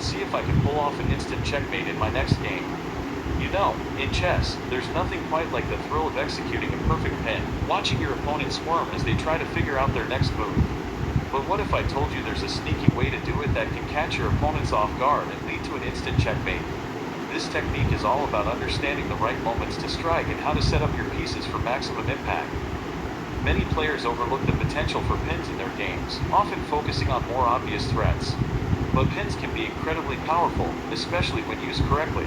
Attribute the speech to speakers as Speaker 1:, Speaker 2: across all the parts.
Speaker 1: and see if I can pull off an instant checkmate in my next game. You know, in chess, there's nothing quite like the thrill of executing a perfect pin, watching your opponent squirm as they try to figure out their next move. But what if I told you there's a sneaky way to do it that can catch your opponents off guard and lead to an instant checkmate? This technique is all about understanding the right moments to strike and how to set up your pieces for maximum impact. Many players overlook the potential for pins in their games, often focusing on more obvious threats. But pins can be incredibly powerful, especially when used correctly.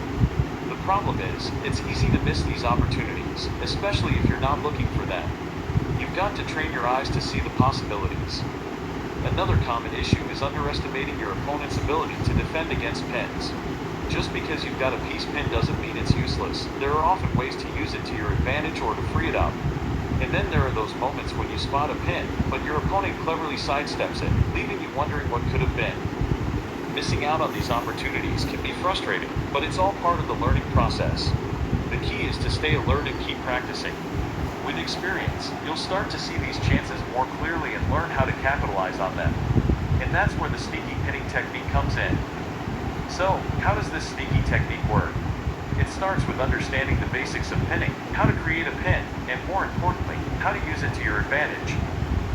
Speaker 1: The problem is, it's easy to miss these opportunities, especially if you're not looking for them. You've got to train your eyes to see the possibilities. Another common issue is underestimating your opponent's ability to defend against pins. Just because you've got a piece pin doesn't mean it's useless. There are often ways to use it to your advantage or to free it up. And then there are those moments when you spot a pin, but your opponent cleverly sidesteps it, leaving you wondering what could have been. Missing out on these opportunities can be frustrating, but it's all part of the learning process. The key is to stay alert and keep practicing. With experience, you'll start to see these chances more clearly and learn how to capitalize on them. And that's where the sneaky pinning technique comes in. So, how does this sneaky technique work? It starts with understanding the basics of pinning, how to create a pin, and more importantly, how to use it to your advantage.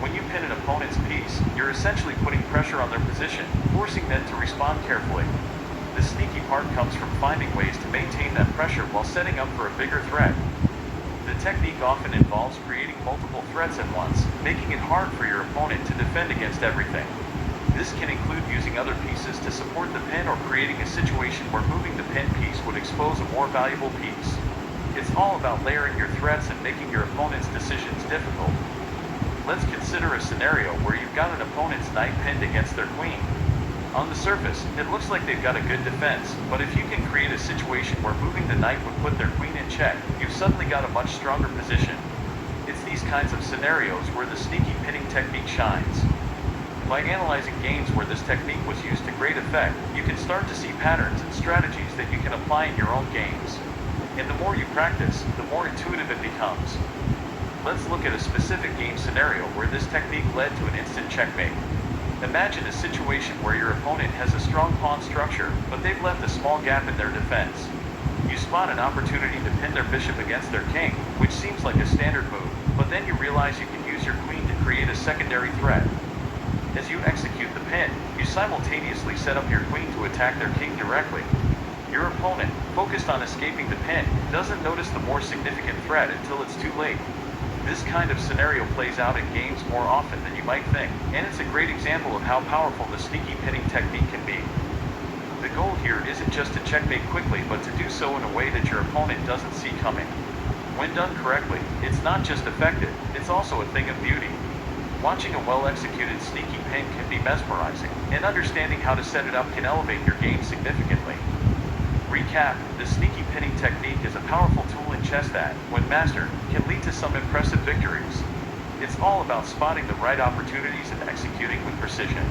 Speaker 1: When you pin an opponent's piece, you're essentially putting pressure on their position, forcing them to respond carefully. The sneaky part comes from finding ways to maintain that pressure while setting up for a bigger threat. The technique often involves creating multiple threats at once, making it hard for your opponent to defend against everything. This can include using other pieces to support the pin or creating a situation where moving the pin piece would expose a more valuable piece. It's all about layering your threats and making your opponent's decisions difficult. Let's consider a scenario where you've got an opponent's knight pinned against their queen. On the surface, it looks like they've got a good defense, but if you can create a situation where moving the knight would put their queen in check, you've suddenly got a much stronger position. It's these kinds of scenarios where the sneaky pinning technique shines. By analyzing games where this technique was used to great effect, you can start to see patterns and strategies that you can apply in your own games. And the more you practice, the more intuitive it becomes. Let's look at a specific game scenario where this technique led to an instant checkmate. Imagine a situation where your opponent has a strong pawn structure, but they've left a small gap in their defense. You spot an opportunity to pin their bishop against their king, which seems like a standard move, but then you realize you can use your queen to create a secondary threat. As you execute the pin, you simultaneously set up your queen to attack their king directly. Your opponent, focused on escaping the pin, doesn't notice the more significant threat until it's too late. This kind of scenario plays out in games more often than you might think, and it's a great example of how powerful the sneaky pinning technique can be. The goal here isn't just to checkmate quickly, but to do so in a way that your opponent doesn't see coming. When done correctly, it's not just effective, it's also a thing of beauty. Watching a well-executed sneaky pin can be mesmerizing, and understanding how to set it up can elevate your game significantly. Recap: the sneaky pinning technique is a powerful tool in chess that, when mastered, can lead to some impressive victories. It's all about spotting the right opportunities and executing with precision.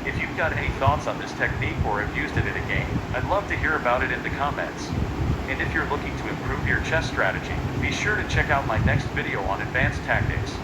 Speaker 1: If you've got any thoughts on this technique or have used it in a game, I'd love to hear about it in the comments. And if you're looking to improve your chess strategy, be sure to check out my next video on advanced tactics.